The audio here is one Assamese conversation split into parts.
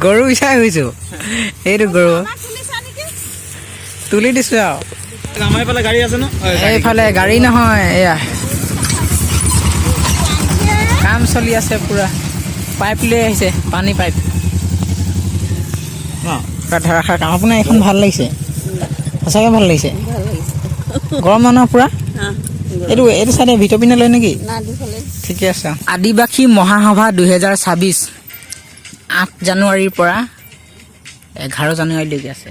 গৰু বিচাৰি গৈছো এইটো গৰু তুলি দিছো আৰু আমাৰ এইফালে গাড়ী আছে ন এইফালে গাড়ী নহয় এয়া কাম চলি আছে পুৰা পাইপ লৈ আহিছে পানী পাইপ ধাৰাসাৰ কাম আপোনাৰ এইখন ভাল লাগিছে সঁচাকৈ ভাল লাগিছে গৰম মানুহ পুৰা এইটো চাইডে ভিতৰ পিনে লয় নেকি ঠিকে আছে আদিবাসী মহাসভা 2026 8 জানুৱাৰীৰ পৰা 11 জানুৱাৰীলৈকে আছে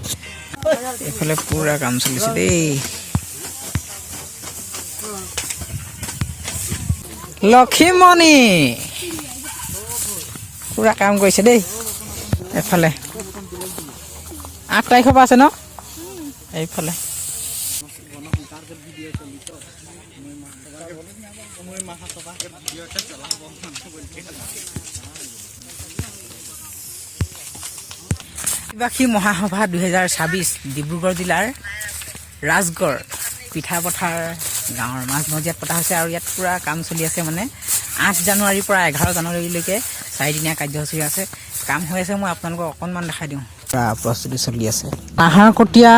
এইফালে পুৰা কাম চলিছে দেই লক্ষীমণি পুৰা কাম কৰিছে দেই এইফালে 8 তাৰিখৰ পৰা আছে ন এইফালে আদিবাসী মহাসভা 2026 ডিব্ৰুগড় জিলাৰ ৰাজগড় পিঠাপথাৰ গাঁৱৰ মাজমজিয়াত পতা হৈছে আৰু ইয়াত পুৰা কাম চলি আছে মানে 8 জানুৱাৰীৰ পৰা 11 জানুৱাৰীলৈকে 4 দিনীয়া কাৰ্যসূচী আছে কাম হৈ আছে মই আপোনালোকক অকণমান দেখাই দিওঁ প্ৰস্তুতি চলি আছে পাহাৰকটীয়া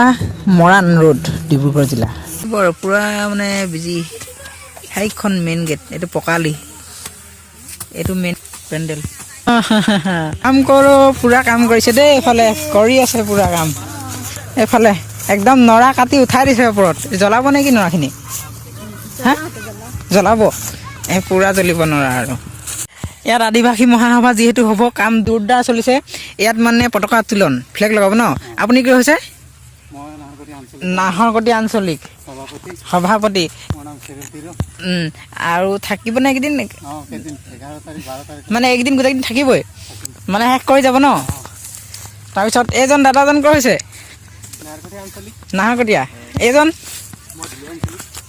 মৰাণ ৰোড ডিব্ৰুগড় জিলা বৰ পুৰা মানে বিজি সেইখন মেইন গেট এইটো পকালি এইটো মেইন পেণ্ডেল কাম কৰোঁ পুৰা কাম কৰিছে দেই এইফালে কৰি আছে পুৰা কাম এইফালে একদম নৰা কাটি উঠাই দিছে ওপৰত জ্বলাব নেকি নৰাখিনি হা জ্বলাব এই পুৰা জ্বলিব নৰা আৰু ইয়াত আদিবাসী মহাসভা যিহেতু হ'ব কাম জোৰদাৰ চলিছে ইয়াত মানে পতাকা উত্তোলন ফ্লেগ লগাব ন আপুনি কি হৈছে নাহৰকটী আঞ্চলিক সভাপতি আৰু থাকিব নে এইকেইদিন মানে এইকেইদিন গোটেইদিন থাকিবই মানে শেষ কৰি যাব ন তাৰপিছত এইজন দাদাজন ক'ৰ হৈছে নাহৰকটীয়া এইজন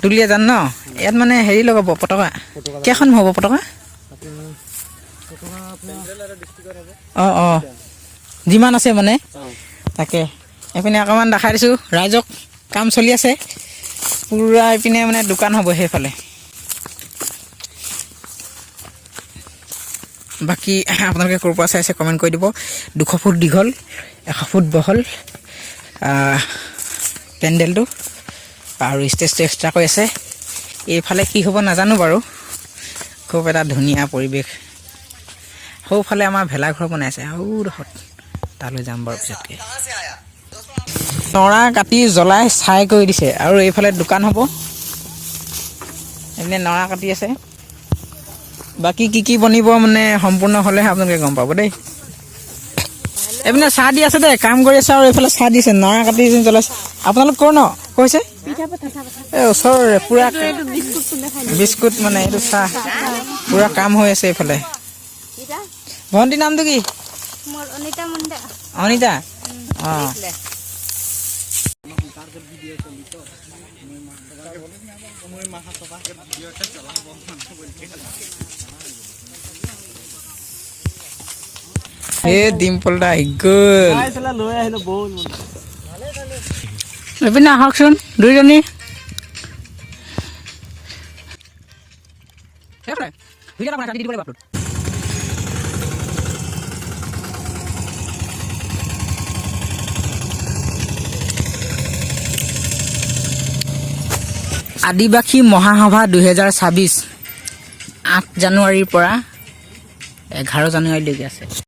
দুলীয়াজান ন ইয়াত মানে হেৰি লগাব পতাকা কেইখন হ'ব পতাকা অঁ যিমান আছে মানে তাকে এইপিনে অকণমান দেখাই দিছোঁ ৰাইজক কাম চলি আছে পুৰা এইপিনে মানে দোকান হ'ব সেইফালে বাকী আপোনালোকে ক'ৰ পৰা চাইছে কমেণ্ট কৰি দিব 200 ফুট দীঘল 100 ফুট বহল পেণ্ডেলটো আৰু ষ্টেজটো এক্সট্ৰাকৈ আছে এইফালে কি হ'ব নাজানো বাৰু খুব এটা ধুনীয়া পৰিৱেশ সৌফালে আমাৰ ভেলাঘৰ বনাইছে সৌডোখৰত তালৈ যাম বাৰু পিছতকৈ নৰা কাটি জ্বলাই ছাই কৰি দিছে আৰু এইফালে দোকান হ'ব এইপিনে নৰা কাটি আছে বাকী কি বনিব মানে সম্পূৰ্ণ হ'লেহে আপোনালোকে গম পাব দেই এইপিনে চাহ দি আছে দেই কাম কৰি আছে আৰু এইফালে চাহ দিছে নৰা কাটি জ্বলাইছে আপোনালোক ক'ৰ ন কৈছে এই ওচৰৰে পুৰা বিস্কুট মানে এইটো চাহ পুৰা কাম হৈ আছে এইফালে ভণ্টিৰ নামটো কি অনিতা অঁ ডিম্পল দা আহি গ'ল এইপিনে আহকচোন দুইজনী আদিবাসী মহাসভা 2026 8 জানুৱাৰীৰ পৰা 11 জানুৱাৰীলৈকে আছে